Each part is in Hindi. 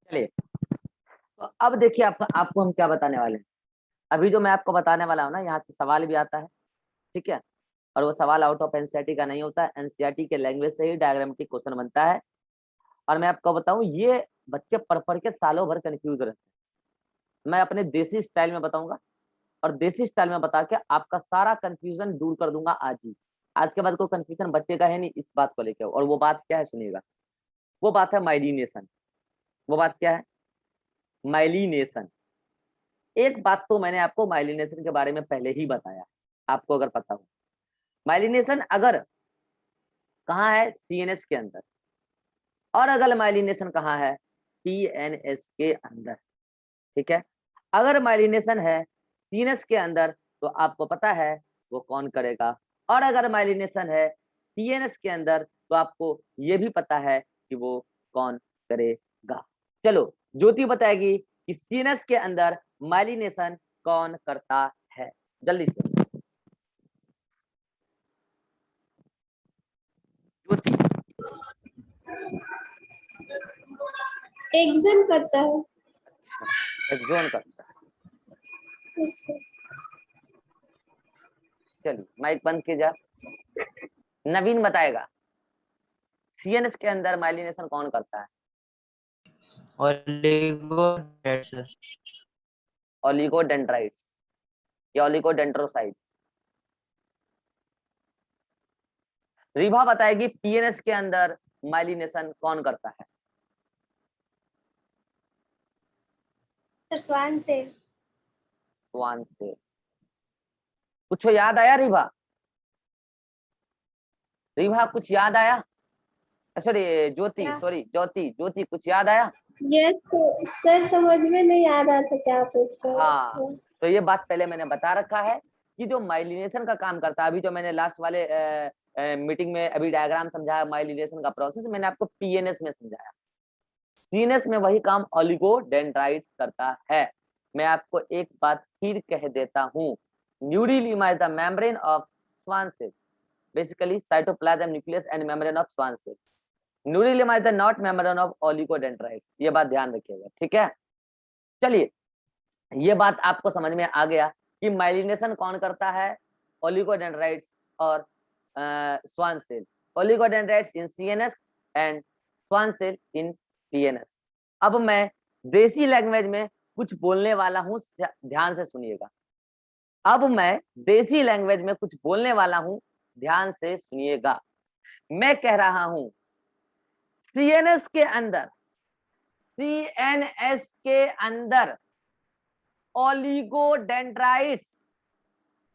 चलिए, तो अब देखिए आपको हम क्या बताने वाले हैं। अभी जो मैं आपको बताने वाला हूँ ना, यहाँ से सवाल भी आता है, ठीक है। और वो सवाल आउट ऑफ एनसीईआरटी का नहीं होता है, एनसीईआरटी के लैंग्वेज से ही डायग्रामेटिक क्वेश्चन बनता है। और मैं आपको बताऊं, ये बच्चे पढ़ के सालों भर कंफ्यूज रहते हैं। मैं अपने देसी स्टाइल में बताऊंगा, और देसी स्टाइल में बता के आपका सारा कंफ्यूजन दूर कर दूंगा आज ही। आज के बाद कोई कंफ्यूजन बच्चे का है नहीं इस बात को लेकर। और वो बात क्या है सुनिएगा, वो बात है माइलिनेशन। वो बात क्या है? माइलिनेशन। एक बात तो मैंने आपको माइलिनेशन के बारे में पहले ही बताया, आपको अगर पता हो। माइलिनेशन अगर कहाँ है? सीएनएस के अंदर। और अगर माइलिनेशन कहाँ है? टीएनएस के अंदर, ठीक है। अगर माइलिनेशन है सीएनएस के अंदर तो आपको पता है वो कौन करेगा, और अगर माइलिनेशन है टीएनएस के अंदर तो आपको ये भी पता है कि वो कौन करेगा। चलो, ज्योति बताएगी कि सीएनएस के अंदर माइलिनेशन कौन करता है, जल्दी से ज्योति। एक्सन करता है। एक्सोन करता है। चलिए माइक बंद कीजिए। नवीन बताएगा सीएनएस के अंदर माइलिनेशन कौन करता है? ओलिगोडेंड्राइट्स। ओलिगोडेंड्राइट्स या ओलिगोडेंड्रोसाइट। रिभा बताएगी पीएनएस के अंदर माइलिनेशन कौन करता है? सर स्वान से। स्वान से। कुछ याद आया रिभा? रिभा कुछ याद आया? सॉरी ज्योति, सॉरी ज्योति, ज्योति कुछ याद आया? यस सर, समझ में नहीं आ रहा था क्या पूछ रहे हाँ, हो। तो ये बात पहले मैंने बता रखा है कि जो माइलिनेशन का काम करता है, अभी जो मैंने लास्ट वाले मीटिंग में अभी डायग्राम समझाया माइलिनेशन का प्रोसेस, मैंने आपको पीएनएस में समझाया। सीएनएस में वही काम ओलिगोडेंड्राइट्स करता है। मैं आपको एक बात फिर कह देता हूँ, nucleus the membrane of Schwann cell, basically cytoplasm nucleus and membrane of Schwann cell. Nucleus is the not membrane of oligodendrites, ये बात ध्यान रखिएगा, ठीक है। चलिए, ये बात आपको समझ में आ गया कि माइलिनेशन कौन करता है? ओलिगोडेंड्राइट्स और Schwann cell. Oligodendrites in CNS and Schwann cell in PNS. अब मैं देसी लैंग्वेज में कुछ बोलने वाला हूं, ध्यान से सुनिएगा। अब मैं देसी लैंग्वेज में कुछ बोलने वाला हूं, ध्यान से सुनिएगा। मैं कह रहा हूं सीएनएस के अंदर, सीएनएस के अंदर ओलिगोडेंड्राइट्स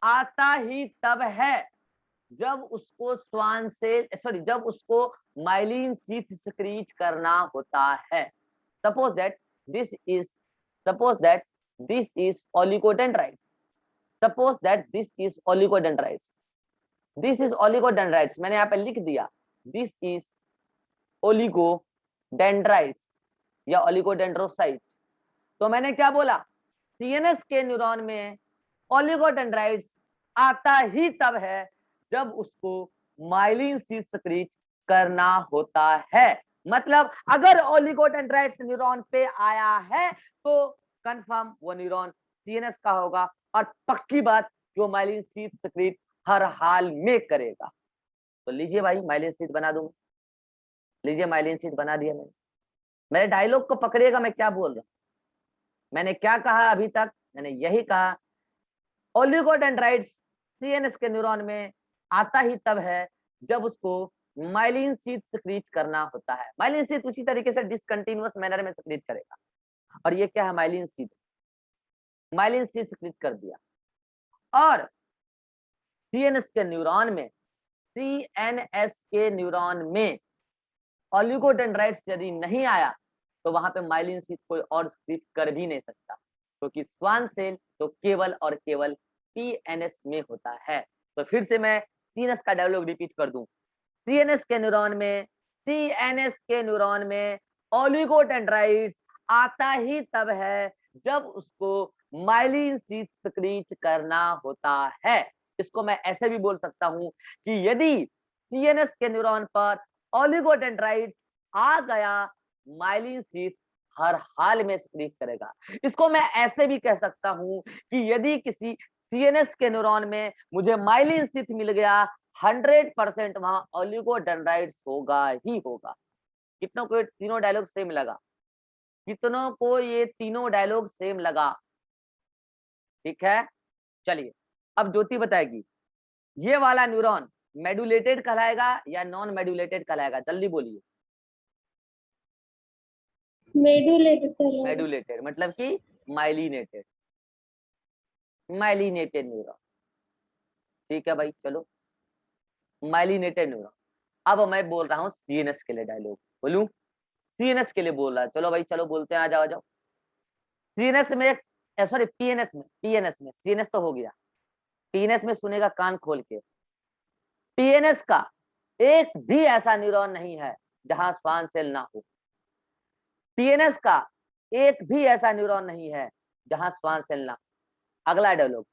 आता ही तब है जब उसको स्वान सेल, सॉरी, जब उसको माइलिन शीथ सिक्रीट करना होता है। Suppose that this is oligodendrites. Suppose that this is oligodendrites. This is oligodendrites, मैंने यहाँ पे लिख दिया दिस इज ओलिगोडेंड्राइट्स या ओलिगोडेंड्रोसाइट। तो मैंने क्या बोला? सीएनएस के न्यूरॉन में ओलिगोडेंड्राइट्स आता ही तब है जब उसको माइलिन शीथ सिक्रीट करना होता है। मतलब अगर ओलिगोडेंड्राइट्स न्यूरॉन पे आया है तो कंफर्म वो न्यूरॉन सीएनएस का होगा, और पक्की बात जो माइलिन शीथ सिक्रीट हर हाल में करेगा। तो लीजिए भाई, माइलिन शीथ बना दूंगा। लीजिए माइलिन शीथ बना दिया मैंने। मेरे डायलॉग को पकड़िएगा, मैं क्या बोल रहा हूं। मैंने क्या कहा अभी तक? मैंने यही कहा ओलिगोडेंड्राइट्स सीएनएस के न्यूरॉन में आता ही तब है जब उसको माइलिन शीथ सिक्रीट करना होता है। माइलिन शीथ उसी तरीके से डिसकंटिन्यूअस मैनर में सिक्रीट करेगा। और ये क्या है? Myelin sheath. Myelin sheath secrete कर दिया। और सीएनएस के न्यूरॉन में, सीएनएस के न्यूरॉन में ओलिगोडेंड्राइट्स यदि नहीं आया तो वहां पे माइलिन शीथ कोई और सिक्रीट कर भी नहीं सकता, क्योंकि स्वान सेल तो केवल और केवल टीएनएस में होता है। तो फिर से मैं सीएनएस का डायलॉग रिपीट कर दूं। सीएनएस के न्यूरॉन में, सीएनएस के न्यूरॉन में ओलिगोडेंड्राइट्स आता ही तब है जब उसको माइलिन शीथ सिक्रीट करना होता है। इसको मैं ऐसे भी बोल सकता हूं कि यदि सीएनएस के न्यूरॉन पर ओलिगोडेंड्राइट्स आ गया माइलिन शीथ हर हाल में सिक्रीट करेगा। इसको मैं ऐसे भी कह सकता हूं कि यदि किसी सीएनएस के न्यूरॉन में मुझे माइलिन शीथ मिल गया, 100% वहां ओलिगोडेंड्राइट्स होगा ही होगा। कितनों को ये तीनों डायलॉग सेम लगा? कितनों को ये तीनों डायलॉग सेम लगा? ठीक है, चलिए अब ज्योति बताएगी ये वाला न्यूरॉन मेडुलेटेड कहलाएगा या नॉन मेडुलेटेड कहलाएगा, जल्दी बोलिए। मेडुलेटेड मेडुलेटेड मतलब कि माइलिनेटेड, माइलिनेटेड न्यूरॉन। ठीक है भाई, चलो माइलिनेटेड न्यूरॉन। अब मैं बोल रहा हूँ सीएनएस के लिए डायलॉग, बोलूं? सीएनएस के लिए बोल रहा है, चलो भाई चलो बोलते हैं, आ जाओ आ जाओ। सीएनएस में, सॉरी पीएनएस में, पीएनएस में, सीएनएस तो हो गया, पीएनएस में सुनेगा कान खोल के। पीएनएस का एक भी ऐसा न्यूरॉन नहीं है जहां श्वान सेल ना हो। पीएनएस का एक भी ऐसा न्यूरॉन नहीं है जहां श्वान सेल ना हो। अगला डायलॉग,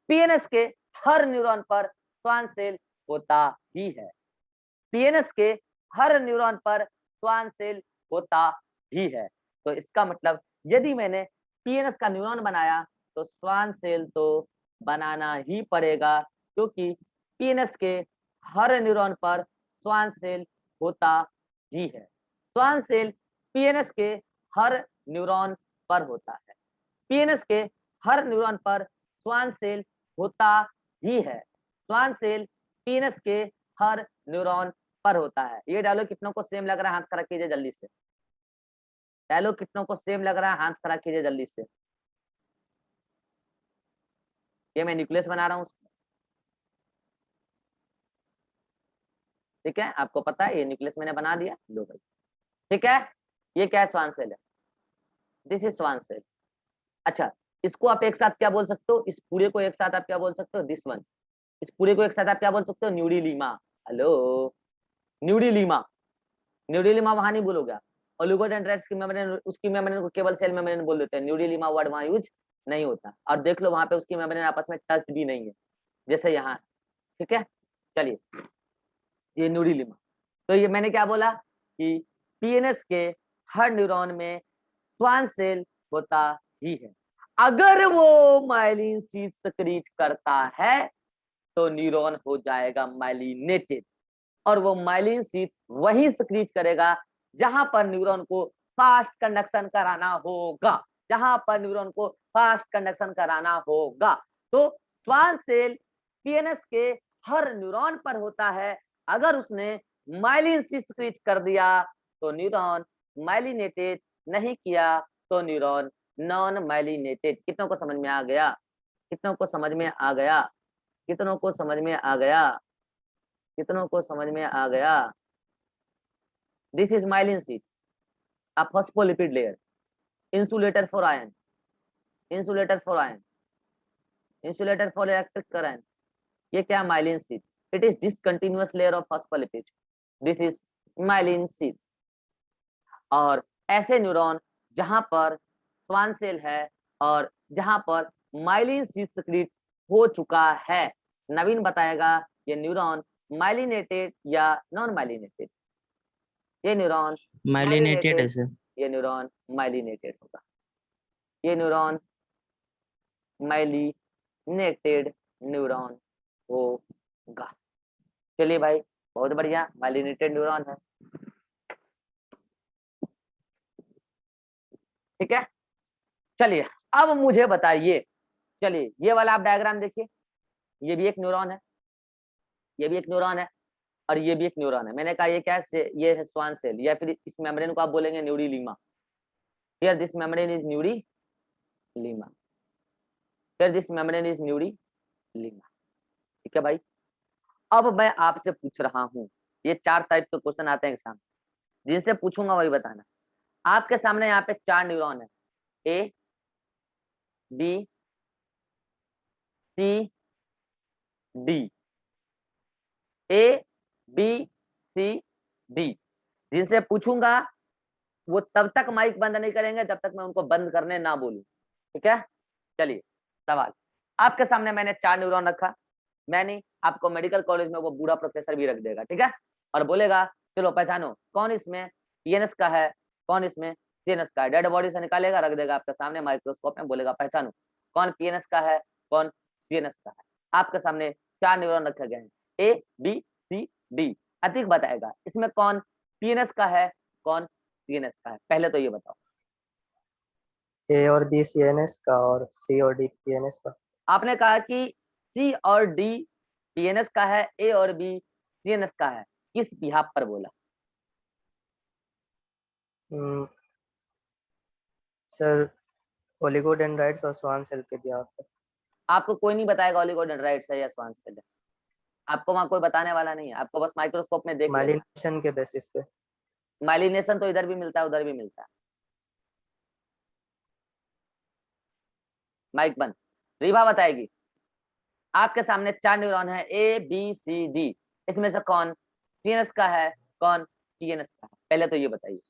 पीएनएस के हर न्यूरॉन पर श्वान सेल होता ही है। पीएनएस के हर न्यूरॉन पर श्वान सेल होता ही है। तो इसका मतलब यदि मैंने पीएनएस का न्यूरॉन बनाया तो श्वान सेल तो बनाना ही पड़ेगा, क्योंकि पीएनएस के हर न्यूरॉन पर श्वान सेल होता ही है। श्वान सेल पीएनएस के हर न्यूरॉन पर होता है। पीएनएस के हर न्यूरॉन पर श्वान सेल होता ही है। श्वान सेल पीएनएस के हर न्यूरॉन पर होता है। ये डायलॉग कितनों को सेम लग रहा है, हाथ खड़ा कीजिए जल्दी से। डायलॉग कितनों को सेम लग रहा है, हाथ खड़ा कीजिए जल्दी से। ये मैं न्यूक्लियस बना रहा हूँ, ठीक है, आपको पता है ये न्यूक्लियस मैंने बना दिया, लो भाई। ठीक है, ये क्या है, श्वान सेल है, दिस इज श्वान सेल। अच्छा, इसको आप एक साथ क्या बोल सकते हो, इस पूरे को एक साथ आप क्या बोल सकते हो, दिस वन। इस पूरे को एक साथ आप क्या बोल सकते हो, न्यूडिलीमा। हेलो, न्यूडिलीमा। न्यूडिलीमा वहां नहीं बोलोगे आप। ओलिगोडेंड्राइट्स की मेम्ब्रेन, उसकी मेम्ब्रेन को केवल सेल मेम्ब्रेन बोल देते हैं, न्यूडिलीमा वर्ड वहां यूज नहीं होता। और देख लो वहां पे उसकी मेम्ब्रेन आपस में टच्ड भी नहीं है, जैसे यहाँ। ठीक है, चलिए, ये न्यूडिलीमा। तो ये मैंने क्या बोला कि पीएनएस के हर न्यूरॉन में श्वान सेल होता ही है। अगर वो माइलिन शीथ सिक्रीट करता है तो न्यूरॉन हो जाएगा माइलिनेटेड, और वो माइलिन शीथ वही सिक्रीट करेगा जहां पर न्यूरॉन को फास्ट कंडक्शन कराना होगा, जहां पर न्यूरॉन को फास्ट कंडक्शन कराना होगा। तो श्वान सेल पीएनएस के हर न्यूरॉन पर होता है। अगर उसने माइलिन शीथ सिक्रीट कर दिया तो न्यूरॉन माइलिनेटेड, नहीं किया तो न्यूरॉन नॉन माइलिनेटेड। कितनों को समझ में आ गया? कितनों को समझ में आ गया? कितनों को समझ में आ गया? कितनों को समझ में आ गया? This is myelin sheath, a phospholipid layer, insulator for ion, insulator for ion, insulator for electric current। ये क्या, myelin sheath? It is discontinuous layer of phospholipid, this is myelin sheath. और ऐसे न्यूरॉन जहां पर श्वान सेल है और जहां पर माइलिन शीथ सिक्रीट हो चुका है, नवीन बताएगा ये न्यूरॉन माइलिनेटेड या नॉन माइलिनेटेड। ये न्यूरॉन माइलिनेटेड है सर। ये न्यूरॉन माइलिनेटेड होगा, ये न्यूरॉन माइलिनेटेड न्यूरॉन होगा। चलिए भाई, बहुत बढ़िया, माइलिनेटेड न्यूरॉन है। ठीक है, चलिए अब मुझे बताइए, चलिए ये वाला आप डायग्राम देखिए, ये भी एक न्यूरॉन है, ये भी एक न्यूरॉन है, और ये भी एक न्यूरॉन है। मैंने कहा ये क्या है, ये है श्वान सेल, या फिर इस मेम्ब्रेन को आप बोलेंगे neurilemma. Here this membrane is neurilemma, here this membrane is neurilemma. ठीक है भाई, अब मैं आपसे पूछ रहा हूँ, ये 4 टाइप के क्वेश्चन आते हैं एग्जाम, जिनसे पूछूंगा वही बताना। आपके सामने यहाँ पे 4 न्यूरॉन है, A B C D, A B C D. जिनसे पूछूंगा वो तब तक माइक बंद नहीं करेंगे जब तक मैं उनको बंद करने ना बोलूं। ठीक है, चलिए सवाल। आपके सामने मैंने 4 न्यूरॉन रखा, मैंने आपको मेडिकल कॉलेज में वो बूढ़ा प्रोफेसर भी रख देगा, ठीक है, और बोलेगा चलो पहचानो कौन इसमें पीएनएस का है, कौन इसमें सीएनएस का है। डेड बॉडी से निकालेगा, रख देगा आपके सामने माइक्रोस्कोप में, बोलेगा पहचानो कौन पीएनएस का है, कौन सीएनएस का है। आपके सामने 4 न्यूरॉन रखे गए हैं, A B C D. Atik बताएगा इसमें कौन पीएनएस का है, कौन सीएनएस का है। पहले तो ये बताओ। ए और बी सीएनएस का और सी और डी पीएनएस का। आपने कहा कि सी और डी पीएनएस का है, ए और बी सीएनएस का है, किस बिहाफ पर बोला? सर ओलिगोडेंड्राइट्स और स्वान सेल के बिहाफ पर। आपको कोई नहीं बताएगा ओलिगोडेंड्राइट्स है या स्वान सेल है, आपको वहां कोई बताने वाला नहीं है, आपको बस माइक्रोस्कोप में देख लेना। माइलिनेशन के बेसिस पे। माइलिनेशन तो इधर भी मिलता है, उधर भी मिलता है। माइक बंद। रीवा बताएगी। आपके सामने 4 न्यूरॉन है, ए बी सी डी, इसमें से कौन सीएनएस का है, कौन पीएनएस का है? पहले तो ये बताइए।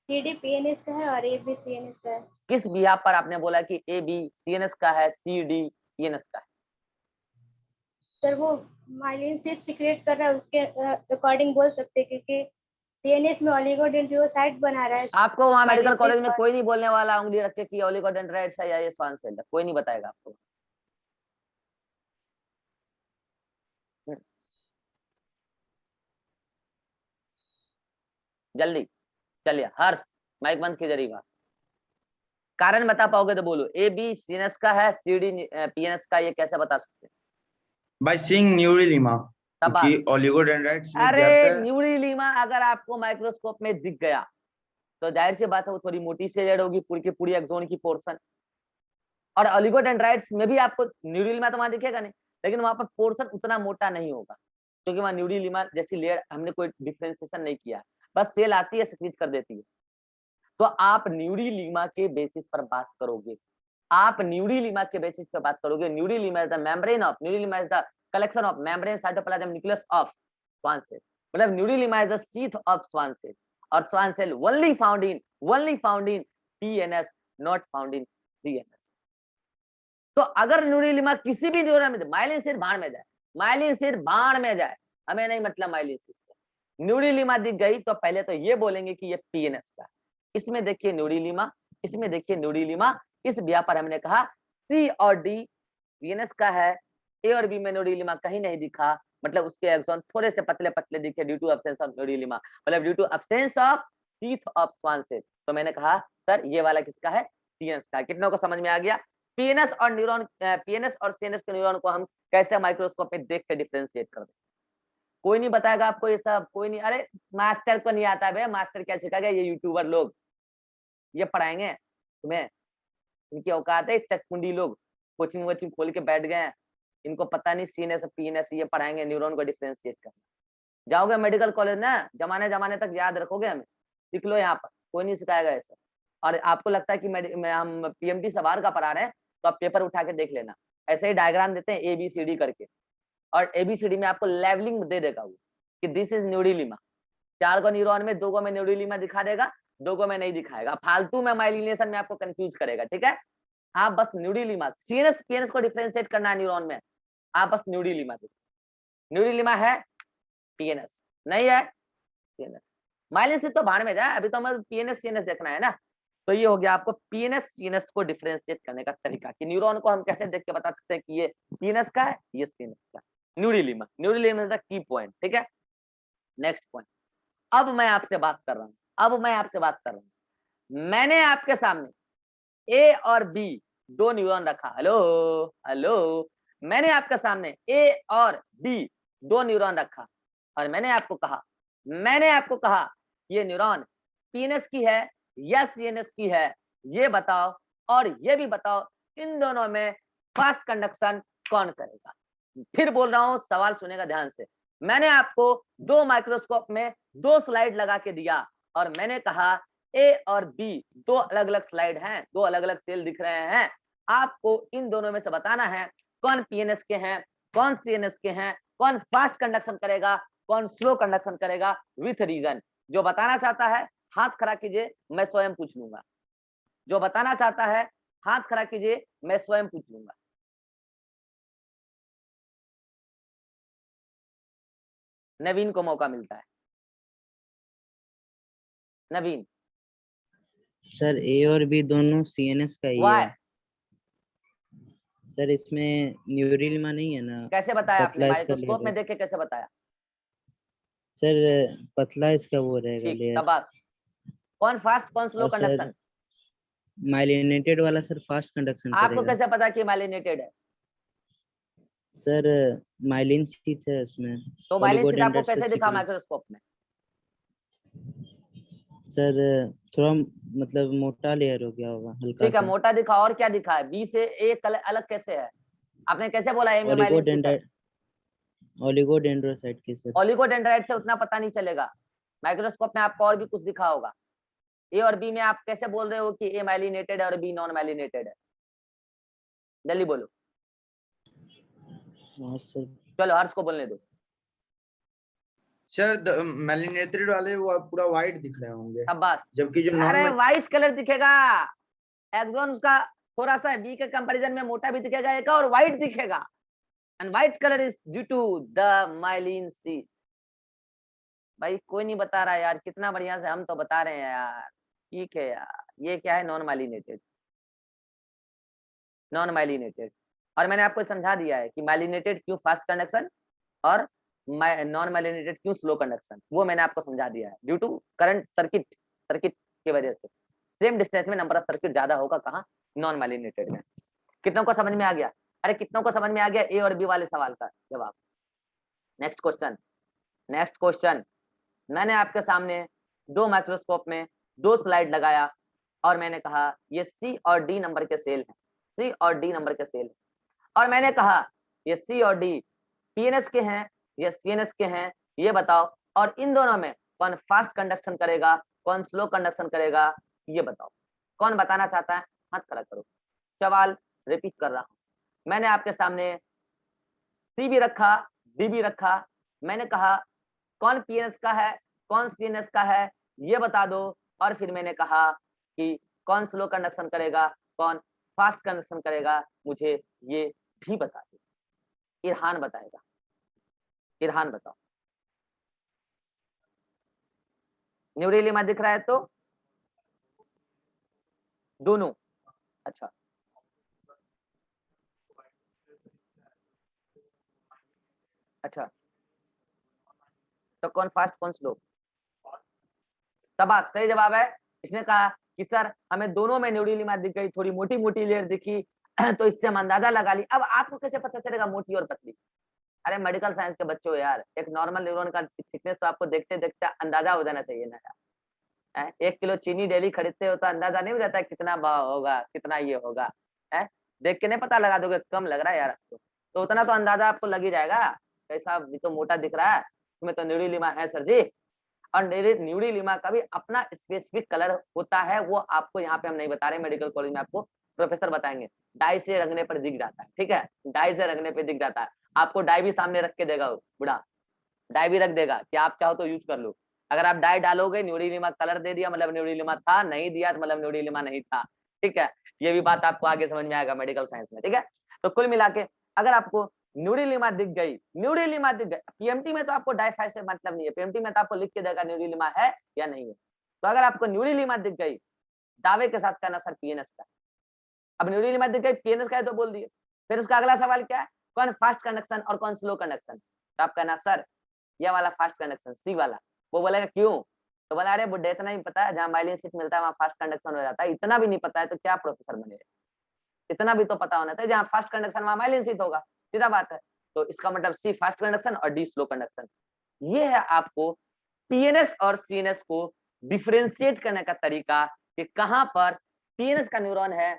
सी डी पीएनएस का है और ए बी सीएनएस का है। किस बिहाफ पर आपने बोला कि ए बी सीएनएस का है, सी डी पीएनएस का है? सर वो माइलिन से सिक्रेट कर रहा है, उसके अकॉर्डिंग बोल सकते हैं, क्योंकि सीएनएस में ओलिगोडेंड्रोसाइट बना रहा है। आपको वहां मेडिकल माइलिन कॉलेज से में कोई नहीं बोलने वाला उंगली रख के कि ओलिगोडेंड्राइट्स है या ये स्वान सेल है, कोई नहीं बताएगा आपको। जल्दी चलिए, हर्ष माइक बंद कीजिए। रीवा कारण बता पाओगे तो बोलो। ए बी सीएनएस का है, सी डी पीएनएस का, ये कैसे बता सकते हैं? बाय सीइंग न्यूरिलीमा, शाबाश। क्योंकि ओलिगोडेंड्राइट्स में अरे डेप्थ है। न्यूरीलीमा अगर आपको माइक्रोस्कोप में दिख गया तो जाहिर सी बात है वो थोड़ी मोटी सी जड़ होगी, पूरी की पूरी एक्सोन की पोर्शन। और ओलिगोडेंड्राइट्स में भी आपको न्यूरीलीमा तो वहां दिखेगा नहीं, लेकिन वहां पर पोर्शन उतना मोटा नहीं होगा, क्योंकि वहां न्यूरीलीमा जैसी लेयर हमने कोई डिफ्रेंसिएशन नहीं किया, बस सेल आती है सिक्रीट कर देती है। तो आप न्यूरीलीमा के बेसिस पर बात करोगे, आप न्यूरीलीमा के बेसिस पर बात करोगे। Neurilemma is the membrane of, neurilemma is the collection of membrane cytoplasm nucleus of Schwann cell, मतलब neurilemma is the sheath of Schwann cell, और Schwann cell only found in PNS, not found in CNS। तो अगर न्यूरीलीमा किसी भी न्यूरॉन में, माइलिन सिर भाड़ में जाए, माइलिन सिर भाड़ में जाए, हमें नहीं मतलब माइलिन सिर से न्यूरीलीमा दिख गई तो पहले तो ये बोलेंगे कि ये पीएनएस का है। इसमें देखिए न्यूरीलीमा, इसमें देखिए न्यूरीलीमा, इस बिया पर हमने कहा सी और डी पीएनएस का है, ए और बी में न्यूरीलीमा कहीं नहीं दिखा, मतलब उसके एक्सॉन थोड़े से पतले पतले दिखे due to absence of neurilemma, मतलब due to absence of sheath of Schwann cell. तो मैंने कहा सर ये वाला किसका है, सीएनएस का है। कितनों को समझ में आ गया? पीएनएस और न्यूरॉन, पीएनएस और सीएनएस के न्यूरॉन को हम कैसे माइक्रोस्कोप में देख के डिफरेंशिएट कर दें? कोई नहीं बताएगा आपको ये सब, कोई नहीं। अरे मास्टर को नहीं आता है, मास्टर क्या सिखाएगा? ये यूट्यूबर लोग ये पढ़ाएंगे तुम्हें, इनकी औकात है, चकमुंडी लोग कोचिंग वोचिंग खोल के बैठ गए हैं, इनको पता नहीं सीएनएस पीएनएस ये पढ़ाएंगे न्यूरॉन को डिफरेंशिएट करना। जाओगे मेडिकल कॉलेज ना, जमाने जमाने तक याद रखोगे, हमें सीख लो, यहाँ पर कोई नहीं सिखाएगा ऐसा। और आपको लगता है कि हम पीएमटी सवार का पढ़ा रहे हैं तो आप पेपर उठा के देख लेना, ऐसे ही डायग्राम देते हैं ABCD करके, और ABCD में आपको लेवलिंग दे देगा वो कि दिस इज न्यूरीलीमा। 4 को न्यूरॉन में 2 को में न्यूरीलीमा दिखा देगा, 2 को में नहीं दिखाएगा, फालतू में माइलिनेशन में आपको कंफ्यूज करेगा। ठीक है, आप बस न्यूरीलीमा, सीएनएस पीएनएस को डिफरेंशिएट करना है न्यूरॉन में, आप बस न्यूरीलीमा देखो। न्यूरीलीमा है पीएनएस, नहीं है सीएनएस। माइलिन से तो भाड़ में जाए, अभी तो हमें पीएनएस सीएनएस देखना है ना। तो ये हो गया आपको पीएनएस सीएनएस को डिफरेंशिएट करने का तरीका, कि न्यूरॉन को हम कैसे देख के बता सकते हैं कि ये पीएनएस का है, ये सीएनएस का है। न्यूरीलीमा, न्यूरीलीमा इज द की पॉइंट। ठीक है, नेक्स्ट पॉइंट। अब मैं आपसे बात कर रहा हूं, मैंने आपके सामने ए और बी 2 न्यूरॉन रखा। हेलो, मैंने आपके सामने ए और बी 2 न्यूरॉन रखा, और मैंने आपको कहा ये न्यूरॉन पीएनएस की है या सीएनएस की है, ये बताओ, और ये भी बताओ इन दोनों में फास्ट कंडक्शन कौन करेगा। फिर बोल रहा हूं, सवाल सुनेगा ध्यान से। मैंने आपको 2 माइक्रोस्कोप में 2 स्लाइड लगा के दिया, और मैंने कहा ए और बी 2 अलग अलग स्लाइड हैं, 2 अलग अलग सेल दिख रहे हैं, आपको इन दोनों में से बताना है कौन पीएनएस के हैं, कौन सीएनएस के हैं, कौन फास्ट कंडक्शन करेगा, कौन स्लो कंडक्शन करेगा, विथ रीजन। जो बताना चाहता है हाथ खड़ा कीजिए, मैं स्वयं पूछ लूंगा। जो बताना चाहता है हाथ खड़ा कीजिए, मैं स्वयं पूछ लूंगा। नवीन को मौका मिलता है। नवीन। सर ए और बी दोनों सीएनएस का ही वाई? है सर। इसमें न्यूरिलिमा नहीं है ना? कैसे बताया आपने? पतला इसका माइक्रोस्कोप में लेयर देख के कैसे बताया? सर, पतला इसका वो रहेगा ठीक, लेयर। शाबाश। कौन फास्ट कौन स्लो और सर कंडक्शन? माइलिनेटेड वाला सर फास्ट कंडक्शन आपको करेगा। कैसे पता कि माइलिनेटेड है? सर माइलिन शीथ है उसमें। तो माइलिन शीथ आपको ओलिगोडेंड्राइट से कैसे दिखा सीक्रेट। माइक्रोस्कोप में? सर थोड़ा मतलब मोटा लेयर हो गया होगा, हल्का ठीक है, सा। मोटा दिखा। और क्या दिखा है? बी से ए अलग कैसे है? आपने कैसे बोला ए में माइलिन शीथ है? ओलिगोडेंड्रोसाइट की सर। ओलिगोडेंड्राइट से उतना पता नहीं चलेगा। माइक्रोस्कोप में आपको और भी कुछ दिखा होगा। ए और बी में आप कैसे बोल रहे हो कि ए माइलिनेटेड है और बी नॉन माइलिनेटेड है? जल्दी बोलो। और सर चलो हर्ष को बोलने दो। सर मेलिनेटेड वाले वो पूरा व्हाइट दिख रहे होंगे, शाबाश। जबकि जो अरे नॉन व्हाइट कलर दिखेगा। एक्सॉन उसका थोड़ा सा बी के कंपैरिजन में मोटा भी दिखेगा एक, और व्हाइट दिखेगा। And white colour is due to the myelin sheath. भाई कोई नहीं बता रहा यार, कितना बढ़िया से हम तो बता रहे हैं यार। ठीक है यार, ये क्या है? Non myelinated. Non myelinated. और मैंने आपको समझा दिया है कि माइलिनेटेड क्यों फास्ट कंडक्शन और नॉन माइलिनेटेड क्यों स्लो कंडक्शन, वो मैंने आपको समझा दिया है। ड्यू टू करंट सर्किट की वजह से सेम डिस्टेंस में नंबर ऑफ सर्किट ज्यादा होगा कहाँ? नॉन माइलिनेटेड में। कितनों को समझ में आ गया? अरे कितनों को समझ में आ गया ए और बी वाले सवाल का जवाब? Next question. मैंने आपके सामने दो माइक्रोस्कोप में दो स्लाइड लगाया और मैंने कहा ये सी और डी नंबर के सेल हैं। सी और डी नंबर के सेल, और मैंने कहा ये सी और डी पीएनएस के हैं या सीएनएस के हैं, ये बताओ। और इन दोनों में कौन फास्ट कंडक्शन करेगा, कौन स्लो कंडक्शन करेगा, ये बताओ। कौन बताना चाहता है? हाथ खड़ा करो। सवाल रिपीट कर रहा हूं। मैंने आपके सामने सी भी रखा, डी भी रखा। मैंने कहा कौन पीएनएस का है, कौन सीएनएस का है, ये बता दो। और फिर मैंने कहा कि कौन स्लो कंडक्शन करेगा, कौन फास्ट कंडक्शन करेगा, मुझे ये भी बता दो। इरहान बताएगा। इरहान बताओ। न्यूरिलिमा दिख रहा है तो दोनों। अच्छा, अच्छा, तो कौन फास्ट कौन स्लो? शाबाश, सही जवाब है। इसने कहा कि सर हमें दोनों में न्यूरिलिमा दिख गई, थोड़ी मोटी मोटी लेयर दिखी तो इससे हम अंदाजा लगा ली। अब आपको कैसे पता चलेगा मोटी और पतली? अरे मेडिकल साइंस के बच्चों यार, एक नॉर्मल न्यूरॉन का थिकनेस तो आपको देखते देखते अंदाजा हो जाना चाहिए ना यार। 1 किलो चीनी डेली खरीदते हो तो अंदाजा नहीं हो जाता कितना भाव होगा, कितना ये होगा? है, देख के नहीं पता लगा दोगे कम लग रहा है यार आपको, तो उतना तो अंदाजा आपको लग ही जाएगा। कैसा भी तो मोटा दिख रहा है, इसमें तो न्यूरिलिमा है सर जी। और न्यूरिलिमा का भी अपना स्पेसिफिक कलर होता है, वो आपको यहाँ पे हम नहीं बता रहे, मेडिकल कॉलेज में आपको प्रोफेसर बताएंगे। डाई से रंगने पर दिख जाता है, ठीक है, डाई से रंगने पे दिख जाता है। आपको डाई भी सामने रख के देगा बुढ़ा, डाई भी रख देगा कि आप चाहो तो यूज कर लो। अगर आप डाई डालोगे, न्यूरिलिमा कलर दे दिया मतलब न्यूरिलिमा था, नहीं दिया तो मतलब न्यूरिलिमा नहीं था। ठीक है, ये भी बात आपको आगे समझ में आएगा मेडिकल साइंस में। ठीक है, तो कुल मिला के अगर आपको न्यूरिलिमा दिख गई, न्यूरिलिमा दिख गई, पीएमटी में तो आपको डाई से मतलब नहीं है, पीएमटी में तो आपको लिख के देगा न्यूरिलिमा है या नहीं है। तो अगर आपको न्यूरिलिमा दिख गई, दावे के साथ कहना सर पीएनएस का। अब न्यूरिलिमा दिख गई, पीएनएस का है तो बोल दिए। फिर उसका अगला सवाल क्या है? कौन फास्ट कंडक्शन और कौन स्लो कंडक्शन? तो आप कहना सर ये वाला फास्ट कंडक्शन, सी वाला। वो बोलेगा क्यों? तो बोला अरे बुड्ढे इतना ही पता है, जहाँ माइलिन शीथ मिलता है वहाँ फास्ट कंडक्शन हो जाता है। इतना भी नहीं पता है तो क्या प्रोफेसर बनेगा? इतना भी तो पता होना चाहिए, जहाँ फास्ट कंडक्शन वहाँ माइलिन शीथ होगा, सीधा बात है। तो इसका मतलब सी फास्ट कंडक्शन और डी स्लो कंडक्शन। ये है आपको पीएनएस और सीएनएस को डिफरेंशिएट करने का तरीका कि कहां पर पीएनएस का न्यूरॉन है,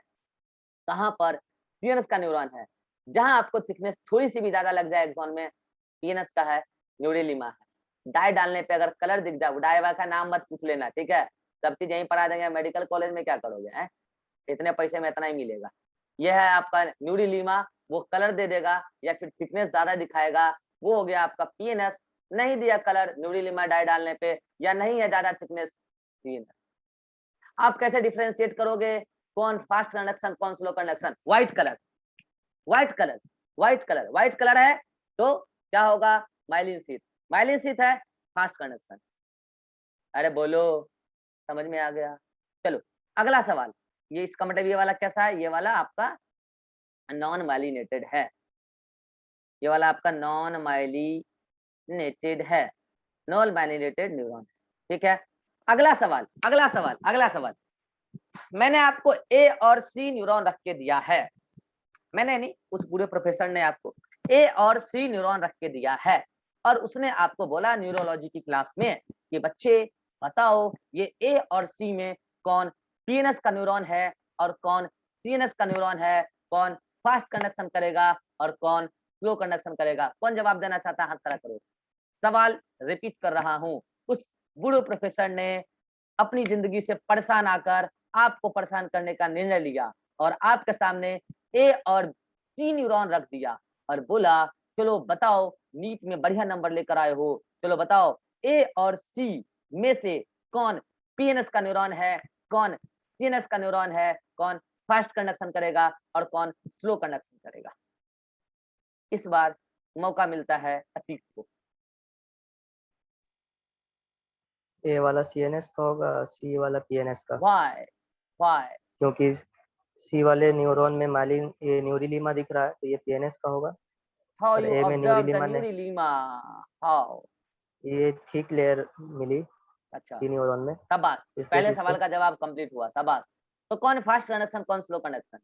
कहां पर सीएनएस का न्यूरॉन है। जहां आपको थिकनेस थोड़ी सी भी ज्यादा लग जाए एक्सॉन में, पीएनएस का है, न्यूरिलिमा है। डाई डालने पे अगर कलर दिख जाए, डाई का नाम मत पूछ लेना, ठीक है, सब चीज यहीं पढ़ा देंगे। मेडिकल कॉलेज में क्या करोगे है? इतने पैसे में इतना ही मिलेगा। यह है आपका न्यूरिलिमा, वो कलर दे देगा या फिर थिकनेस ज्यादा दिखाएगा, वो हो गया आपका पीएनएस। नहीं दिया कलर न्यूरिलिमा डाई डालने पे, या नहीं है ज्यादा थिकनेस, सीएनएस। आप कैसे डिफरेंशिएट करोगे कौन फास्ट कंडक्शन कौन slow conduction? White colour, white colour, white colour, white colour है तो क्या होगा? Myelin sheath. माइलिन शीथ है फास्ट कंडक्शन। अरे बोलो, समझ में आ गया? चलो अगला सवाल, ये इसका मतलब ये वाला कैसा है? ये वाला आपका नॉन माइलिनेटेड है, ये वाला आपका नॉन माइलिनेटेड है, नॉन माइलिनेटेड न्यूरॉन। ठीक है, अगला सवाल, अगला सवाल, अगला सवाल। मैंने आपको ए और सी न्यूरॉन रख के दिया है, मैंने नहीं, उस पूरे प्रोफेसर ने आपको ए और सी न्यूरॉन रख के दिया है, और उसने आपको बोला न्यूरोलॉजी की क्लास में कि बच्चे बताओ ये ए और सी में कौन पीएनएस का न्यूरॉन है और कौन सीएनएस का न्यूरॉन है, कौन फास्ट कंडक्शन करेगा और कौन स्लो कंडक्शन करेगा। कौन जवाब देना चाहता है हाथ खड़ा करो। सवाल रिपीट कर रहा हूं, उस बूढ़े प्रोफेसर ने अपनी जिंदगी से परेशान आकर आपको परेशान करने का निर्णय लिया और आपके सामने ए और सी न्यूरॉन रख दिया और बोला चलो बताओ, नीट में बढ़िया नंबर लेकर आए हो, चलो बताओ ए और सी में से कौन पीएनएस का न्यूरॉन है, कौन सीएनएस का न्यूरॉन है, कौन फास्ट कंडक्शन करेगा और कौन स्लो कंडक्शन करेगा। इस बार मौका मिलता है अतीक को। ए वाला सीएनएस का होगा, सी वाला पीएनएस का। Why why? क्योंकि सी वाले न्यूरॉन में माइलिन ये न्यूरिलीमा दिख रहा है, तो ये पीएनएस का होगा। हाउ और यू ए में ऑब्जर्व द न्यूरिलीमा ने न्यूरिलीमा? हाउ? ये थिक लेयर मिली अच्छा, सी न्यूरॉन में, शाबाश, इस पहले बेसिस सवाल पे। का जवाब कंप्लीट हुआ, शाबाश। तो कौन फास्ट कंडक्शन कौन स्लो कंडक्शन?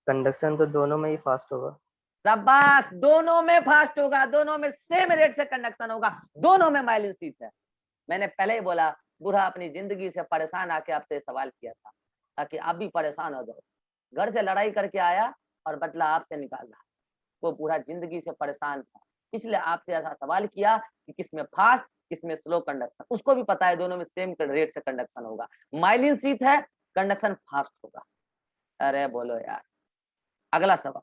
कंडक्शन तो दोनों में ही फास्ट होगा। शाबाश, दोनों में फास्ट होगा, दोनों में सेम रेट से कंडक्शन होगा, दोनों में माइलिन शीथ है। मैंने पहले ही बोला बूढ़ा अपनी जिंदगी से परेशान आके आपसे सवाल किया था ताकि आप भी परेशान हो जाओ। घर से लड़ाई करके आया और बदला आपसे निकाल रहा, वो बूढ़ा जिंदगी से परेशान था, इसलिए आपसे ऐसा सवाल किया कि किसमें फास्ट किसमें स्लो कंडक्शन। उसको भी पता है दोनों में सेम रेट से कंडक्शन होगा, माइलिन शीथ है, कंडक्शन फास्ट होगा। अरे बोलो यार। अगला सवाल,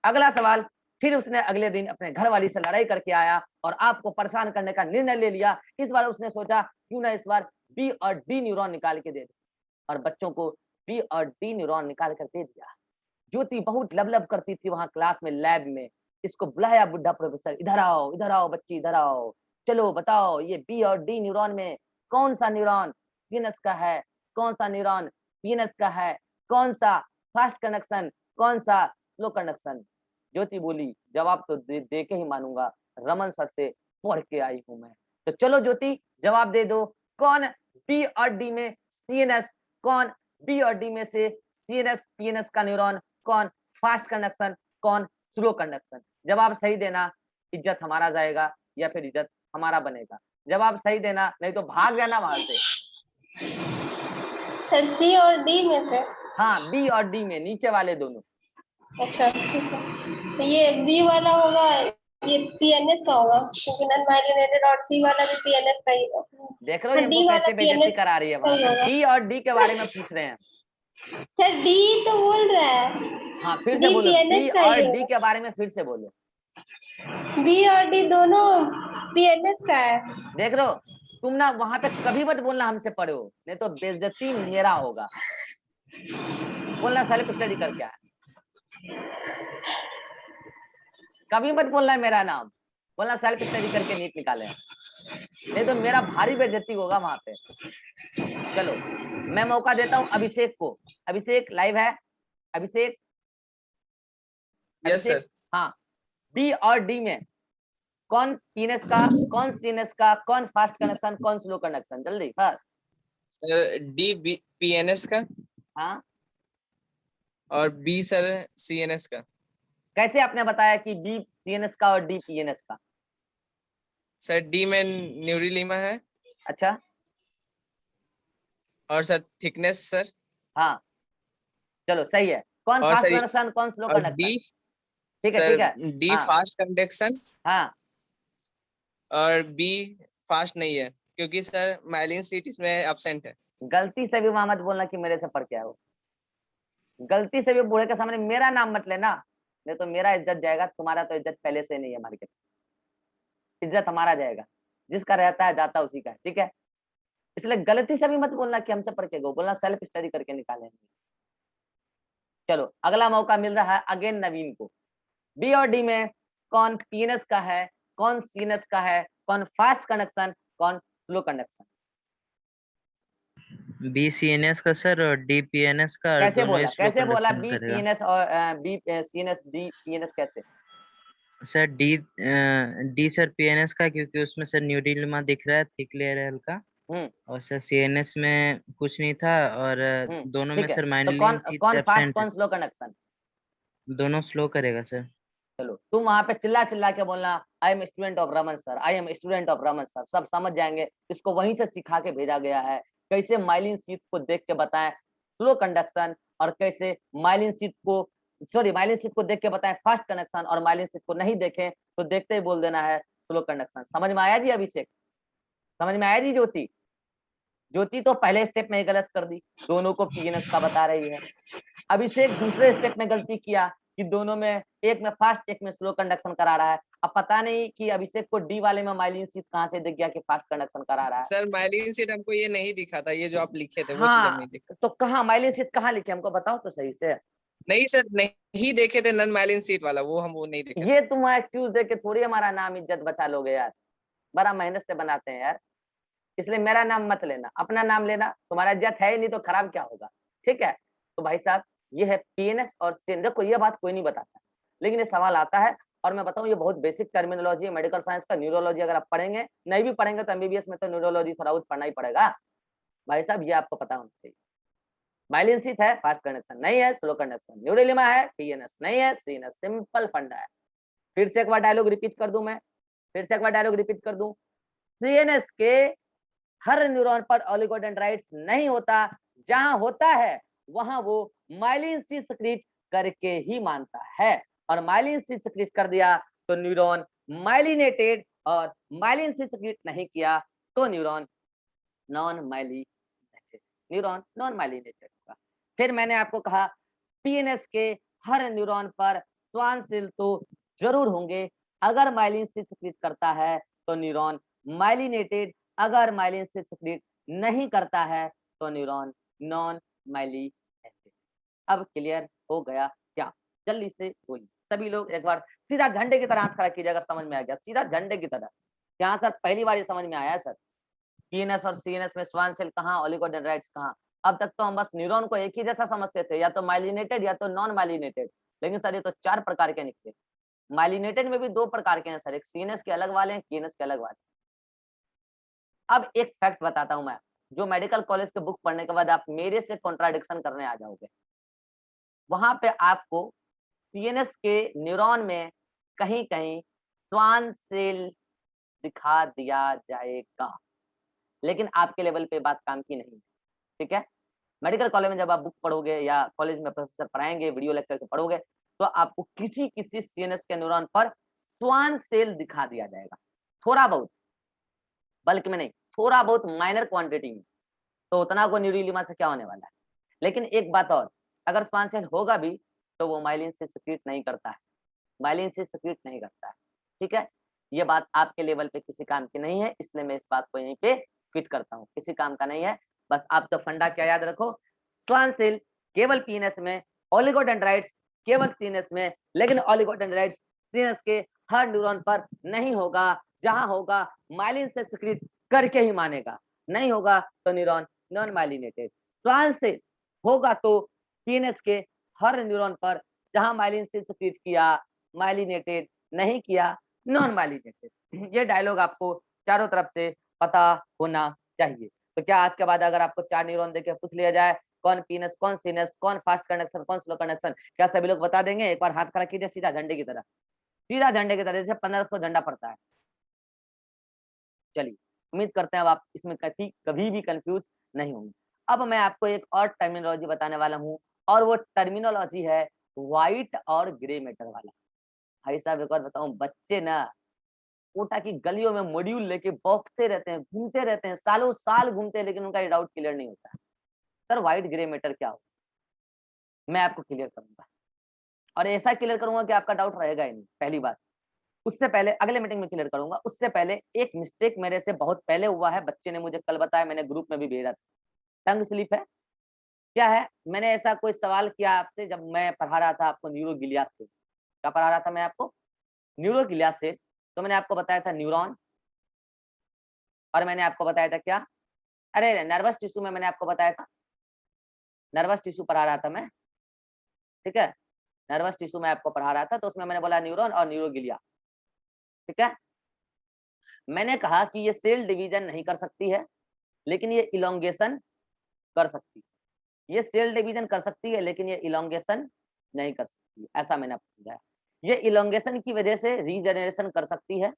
अगला सवाल, फिर उसने अगले दिन अपने घर वाली से लड़ाई करके आया और आपको परेशान करने का निर्णय ले लिया। इस बार उसने सोचा क्यों ना इस बार बी और डी न्यूरॉन निकाल के दे दे, और बच्चों को बी और डी न्यूरॉन निकाल कर दे दिया। ज्योति बहुत लबलब करती थी वहां क्लास में, लैब में। इसको बुलाया बुढ़ा प्रोफेसर, इधर आओ बच्ची, इधर आओ, चलो बताओ ये बी और डी न्यूरॉन में कौन सा न्यूरॉन सीनस का है, कौन सा न्यूरॉन पीनस का है, कौन सा फास्ट कनेक्शन, कौन सा स्लो कंडक्शन। ज्योति बोली जवाब तो दे के ही मानूंगा, रमन सर से पढ़ के आई हूं मैं। तो चलो ज्योति जवाब दे दो, कौन बी और डी में सीएनएस, कौन बी और डी में से सीएनएस पीएनएस का न्यूरॉन, कौन फास्ट कंडक्शन, कौन स्लो कंडक्शन। जवाब सही देना, इज्जत हमारा जाएगा या फिर इज्जत हमारा बनेगा। जवाब सही देना, नहीं तो भाग जाना वहां से। सर सी और डी में से? हाँ, बी और डी में, नीचे वाले दोनों। अच्छा ठीक है, तो ये बी वाला होगा, ये पीएनएस का होगा क्योंकि नॉन माइलिनेटेड, और सी वाला भी पीएनएस का ही होगा। देख रहे हो डी इनको वाला कैसे बेइज्जती पीएनएस करा रही है वहां सही पे, होगा। बी और डी के बारे में पूछ रहे हैं। सर डी तो बोल रहा है, हाँ फिर से डी बोलो, पीएनएस बी का ही और डी होगा। के बारे में फिर से बोलो। बी और डी दोनों पीएनएस का है। देख रहे हो, तुम ना वहां पे कभी मत बोलना हमसे पढ़े हो, नहीं तो बेइज्जती मेरा होगा। बोलना सेल्फ स्टडी करके आया, कभी मत बोलना मेरा नाम, बोलना सेल्फ स्टडी करके नीट निकाले, नहीं तो मेरा भारी बेइज्जती होगा वहां पे। चलो मैं मौका देता हूँ अभिषेक को। अभिषेक लाइव है? Abhishek, yes sir. हाँ, बी और डी में कौन पीएनएस का, कौन सीएनएस का, कौन फास्ट कनेक्शन, कौन स्लो कनेक्शन, जल्दी first. Sir D B PNS का हाँ, और बी सर सीएनएस का। कैसे आपने बताया कि बी सीएनएस का और डी पीएनएस का? सर डी में न्यूरिलीमा है। अच्छा, और सर थिकनेस सर। हाँ चलो सही है। कौन और फास्ट सर कनेक्शन, कौन स्लो और कनेक्शन? डी ठीक है सर ठीक है, डी हाँ फास्ट कंडक्शन हाँ, और बी फास्ट नहीं है क्योंकि सर माइलिन शीथ इसमें एब्सेंट है। गलती से भी वहां मत बोलना कि मेरे से पढ़ के आओ, गलती से भी बूढ़े के सामने मेरा नाम मत लेना, नहीं तो मेरा इज्जत जाएगा, तुम्हारा तो इज्जत पहले से नहीं है मार्केट, इज्जत हमारा जाएगा, जिसका रहता है जाता उसी का, ठीक है। इसलिए गलती से भी मत बोलना कि हमसे पढ़ के गो, बोलना सेल्फ स्टडी करके निकालेंगे। चलो अगला मौका मिल रहा है अगेन नवीन को। बी और डी में कौन पीएनएस का है, कौन सीएनएस का है, कौन फास्ट कंडक्शन, कौन स्लो कंडक्शन? बी सीएनएस का सर और डी पीएनएस का, और कैसे दोनों ही बोला, स्लो कैसे बोला? कंडक्शन बी करेगा पीएनएस और बी सीएनएस डी पीएनएस कैसे? सर। डी सर पीएनएस का, क्योंकि उसमें सर न्यूडिल्मा दिख रहा है, थिक लेयर है हल्का, हम्म और सर सीएनएस में कुछ नहीं था, और दोनों में ठीक है। सर तो कौन माइलिन शीट कौन फास्ट एब्सेंट है। कौन स्लो कंडक्शन? दोनों स्लो करेगा सर। चलो तुम वहां पे चिल्ला चिल्ला के बोलना I am student of Raman sir, I am student of Raman sir, सब समझ जाएंगे। इसको वहीं से सिखा के भेजा गया है कैसे माइलिन शीट को देख के बताएं स्लो कंडक्शन, और कैसे माइलिन शीट को माइलिन शीट को देख के बताएं फास्ट कंडक्शन, और माइलिन शीट को नहीं देखें तो देखते ही बोल देना है स्लो कंडक्शन। समझ में आया जी अभिषेक? समझ में आया जी ज्योति? ज्योति तो पहले स्टेप में ही गलत कर दी, दोनों को पीएनएस का बता रही है। अभिषेक दूसरे स्टेप में गलती किया कि दोनों में, एक में फास्ट एक में स्लो कंडक्शन करा रहा है। अब पता नहीं कि अभिषेक को डी वाले में माइलिन शीट कहाँ से दिख गया कि फास्ट कंडक्शन करा रहा है। सर माइलिन शीट हमको ये नहीं दिखा था, ये जो आप लिखे थे वो चीज हम हाँ नहीं दिखा। तो कहाँ माइलिन शीट कहाँ लिखे हमको बताओ तो सही से। नहीं सर, नहीं देखे थे नन माइलिन शीट वाला, वो नहीं देखे। ये तुम एक्सक्यूज दे के थोड़ी हमारा नाम इज्जत बचा लोगे यार, बड़ा मेहनत से बनाते हैं यार, इसलिए मेरा नाम मत लेना, अपना नाम लेना। तुम्हारा इज्जत है ही नहीं तो खराब क्या होगा? ठीक है। तो भाई साहब ये है पीएनएस और सीएन। देखो ये बात कोई नहीं बताता, लेकिन ये सवाल आता है, और मैं बताऊं ये बहुत बेसिक टर्मिनोलॉजी है मेडिकल साइंस का। न्यूरोलॉजी अगर आप पढ़ेंगे, नहीं भी पढ़ेंगे तो एमबीबीएस में तो न्यूरोलॉजी थोड़ा बहुत पढ़ना ही पड़ेगा। भाई साहब ये आपको पता होना चाहिए। माइलिन शीट है, फास्ट कंडक्शन नहीं है, स्लो कंडक्शन। न्यूरोलिमा है, पीएनएस नहीं है, सीएनएस। सिंपल फंडा है। फिर से एक बार डायलॉग रिपीट कर दूं मैं, फिर से एक बार डायलॉग रिपीट कर दूं। सीएनएस के हर न्यूरॉन पर ओलिगोडेंड्राइट्स नहीं होता, जहां होता है वहां वो माइलिन शीट सिक्रीट करके ही मानता है, और माइलिन शीट सिक्रीट कर दिया तो न्यूरॉन माइलिनेटेड, और माइलिन शीट सिक्रीट नहीं किया तो neuron non myelinated, neuron non myelinated होगा। फिर मैंने आपको कहा पीएनएस के हर न्यूरॉन पर श्वान सेल तो जरूर होंगे, अगर माइलिन शीट सिक्रीट करता है तो न्यूरॉन माइलिनेटेड, अगर माइलिन शीट सिक्रीट नहीं करता है तो न्यूरॉन नॉन माइलिनेटेड। अब क्लियर हो गया क्या? जल्दी से बोलिए सभी लोग एक बार, सीधा झंडे की तरह हाथ खड़ा कीजिए अगर समझ में आ गया, सीधा झंडे की तरह। यहाँ सर पहली बार ये समझ में आया सर, पीएनएस और सीएनएस में श्वान सेल कहाँ, ओलिगोडेंड्राइट्स कहाँ। अब तक तो हम बस न्यूरॉन को एक ही जैसा समझते थे, या तो माइलिनेटेड या तो नॉन माइलिनेटेड, लेकिन सर ये तो 4 प्रकार के निकले। माइलिनेटेड में भी 2 प्रकार के हैं सर, एक सीएनएस के अलग वाले हैं, पीएनएस के अलग वाले। अब एक फैक्ट बताता हूं मैं, जो मेडिकल कॉलेज के बुक पढ़ने के बाद आप मेरे से कॉन्ट्राडिक्शन करने आ जाओगे। वहां पे आपको सीएनएस के न्यूरॉन में कहीं कहीं श्वान सेल दिखा दिया जाएगा, लेकिन आपके लेवल पे बात काम की नहीं। ठीक है। मेडिकल कॉलेज में जब आप बुक पढ़ोगे या कॉलेज में प्रोफेसर पढ़ाएंगे, वीडियो लेक्चर से पढ़ोगे, तो आपको किसी किसी सीएनएस के न्यूरॉन पर श्वान सेल दिखा दिया जाएगा, थोड़ा बहुत, बल्कि में नहीं, थोड़ा बहुत माइनर क्वांटिटी में। तो उतना को न्यूरोलिमा से क्या होने वाला है। लेकिन एक बात और, अगर श्वान सेल होगा भी तो वो माइलिन से सिक्रीट नहीं करता है, माइलिन से सिक्रीट नहीं करता है। ठीक है। ये बात आपके लेवल पे किसी काम की नहीं है, इसलिए मैं इस बात को यहीं पे फिट करता हूँ, किसी काम का नहीं है। बस आप तो फंडा क्या याद रखो, श्वान सेल केवल पीएनएस में, ओलिगोडेंड्राइट्स केवल सीएनएस में, लेकिन ओलिगोडेंड्राइट्स सीएनएस के हर न्यूरॉन पर नहीं होगा, जहां होगा माइलिन से सिक्रीट करके ही मानेगा, नहीं होगा तो neuron non myelinated. Schwann cell होगा तो पीएनएस के हर न्यूरॉन पर, जहां माइलिन से सिक्रीट किया माइलिनेटेड, नहीं किया नॉन माइलिनेटेड। ये डायलॉग आपको चारों तरफ से पता होना चाहिए। तो क्या आज के बाद अगर आपको 4 न्यूरॉन देके पूछ लिया जाए कौन पीएनएस, कौन सीएनएस, कौन फास्ट कंडक्शन, कौन स्लो कंडक्शन, क्या सभी लोग बता देंगे? एक बार हाथ खड़ा कीजिए सीधा झंडे की तरह, सीधा झंडे की तरह, जैसे 1500 झंडा पड़ता है। चलिए उम्मीद करते हैं अब आप इसमें कभी भी कंफ्यूज नहीं होंगे। अब मैं आपको एक और टर्मिनोलॉजी बताने वाला हूँ, और वो टर्मिनोलॉजी है व्हाइट और ग्रे मैटर वाला। भाई साहब एक बार बताऊं, बच्चे ना कोटा की गलियों में मॉड्यूल लेके बौखते रहते हैं, घूमते रहते हैं, सालों साल घूमते हैं, लेकिन उनका ये डाउट क्लियर नहीं होता है, सर व्हाइट ग्रे मैटर क्या हो। मैं आपको क्लियर करूंगा, और ऐसा क्लियर करूंगा कि आपका डाउट रहेगा ही नहीं। पहली बात, उससे पहले अगले मीटिंग में क्लियर करूंगा, उससे पहले एक मिस्टेक मेरे से बहुत पहले हुआ है, बच्चे ने मुझे कल बताया, मैंने ग्रुप में भी भेजा था। टंग स्लिप है क्या है? मैंने ऐसा कोई सवाल किया आपसे जब मैं पढ़ा रहा था आपको न्यूरोगिलिया से, क्या पढ़ा रहा था मैं आपको? न्यूरोगिलिया से। तो मैंने आपको बताया था न्यूरॉन, और मैंने आपको बताया था क्या, अरे नर्वस टिश्यू में मैंने आपको बताया था, नर्वस टिश्यू पढ़ा रहा था मैं, ठीक है, नर्वस टिश्यू में आपको पढ़ा रहा था, तो उसमें मैंने बोला न्यूरॉन और न्यूरोगिलिया, ठीक है। मैंने कहा कि ये सेल डिवीजन नहीं कर सकती है, लेकिन ये इलोंगेशन कर सकती है। ये सेल डिवीजन कर सकती है, लेकिन ये इलोंगेशन नहीं कर सकती, ऐसा मैंने आपको समझाया। ये इलोंगेशन की वजह से रीजनरेशन कर सकती है,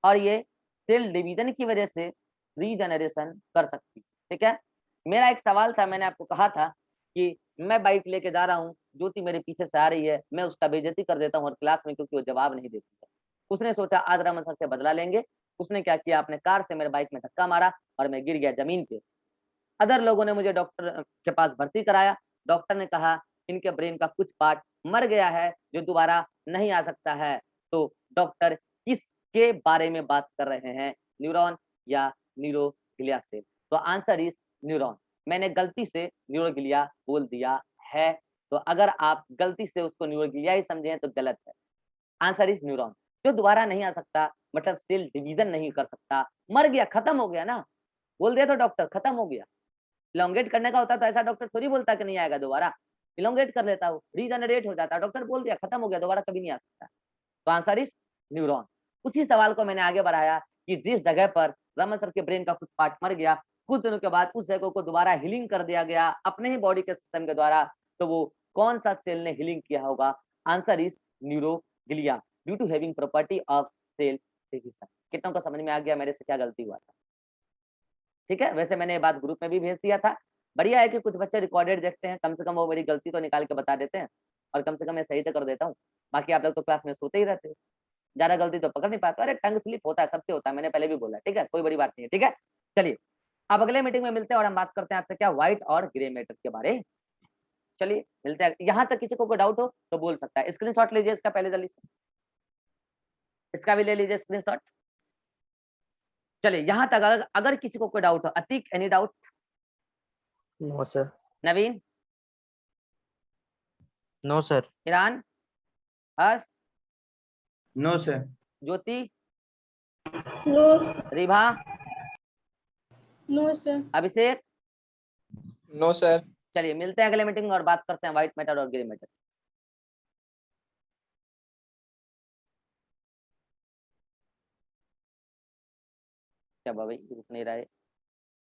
और ये सेल डिवीजन की वजह से रीजनरेशन कर सकती है, ठीक है। मेरा एक सवाल था, मैंने आपको कहा था कि मैं बाइक लेके जा रहा हूँ, ज्योति मेरे पीछे से आ रही है, मैं उसका बेइज्जती कर देता हूँ और क्लास में, क्योंकि वो जवाब नहीं देती है। उसने सोचा आज रमन सर से बदला लेंगे, उसने क्या किया, अपने कार से मेरे बाइक में धक्का मारा और मैं गिर गया जमीन पे। अदर लोगों ने मुझे डॉक्टर के पास भर्ती कराया। डॉक्टर ने कहा इनके ब्रेन का कुछ पार्ट मर गया है जो दोबारा नहीं आ सकता है। तो डॉक्टर किसके बारे में बात कर रहे हैं, न्यूरॉन या न्यूरोग्लिया सेल? तो आंसर इज न्यूरॉन। मैंने गलती से न्यूरोग्लिया बोल दिया है, तो अगर आप गलती से उसको न्यूरोग्लिया ही समझे हैं तो गलत है। आंसर इज न्यूरॉन, जो दोबारा नहीं आ सकता, मतलब सेल डिवीजन नहीं कर सकता, मर गया, खत्म हो गया ना, बोल दिया तो डॉक्टर खत्म हो गया। इलोंगेट करने का होता तो ऐसा डॉक्टर थोड़ी बोलता कि नहीं आएगा दोबारा, इलोंगेट कर लेता, वो रीजनरेट हो जाता, डॉक्टर बोल दिया खत्म हो गया, दोबारा कभी नहीं आ सकता। तो आंसर इज न्यूरॉन। उसी सवाल को मैंने आगे बढ़ाया कि जिस जगह पर रमन सर के ब्रेन का कुछ पार्ट मर गया, कुछ दिनों के बाद उस जगह को दोबारा हीलिंग कर दिया गया अपने ही बॉडी के सिस्टम के द्वारा, तो वो कौन सा सेल ने हीलिंग किया होगा? Answer is neuroglia, due to having property of cell division. कितनों को समझ में आ गया मेरे से क्या गलती हुआ था? ठीक है, वैसे मैंने ये बात ग्रुप में भी भेज दिया था। बढ़िया है कि कुछ बच्चे रिकॉर्डेड देखते हैं, कम से कम वो मेरी गलती तो निकाल के बता देते हैं, और कम से कम मैं सही तो कर देता हूँ। बाकी आप लोग तो क्लास में सोते ही रहते हो, ज्यादा गलती तो पकड़ नहीं पाते। अरे टंग स्लिप होता है, सबसे होता है, मैंने पहले भी बोला, ठीक है, कोई बड़ी बात नहीं है, ठीक है। चलिए अब अगले मीटिंग में मिलते हैं और हम बात करते हैं आपसे क्या, व्हाइट और ग्रे मैटर के बारे। चलिए मिलते हैं। यहाँ तक किसी को डाउट हो तो बोल सकता है, स्क्रीनशॉट लीजिए इसका पहले जल्दी से, इसका भी ले लीजिए स्क्रीनशॉट। चलिए यहाँ तक अगर किसी को कोई डाउट हो, Atiq any doubt? No sir. Naveen, no sir. ईरान, Harsh, no sir. Jyoti, no Ribha, no sir. Abhishek. No sir. चलिए मिलते हैं अगले मीटिंग में और बात करते हैं व्हाइट मैटर और ग्रे मैटर। क्या भाई रुक नहीं रहा है?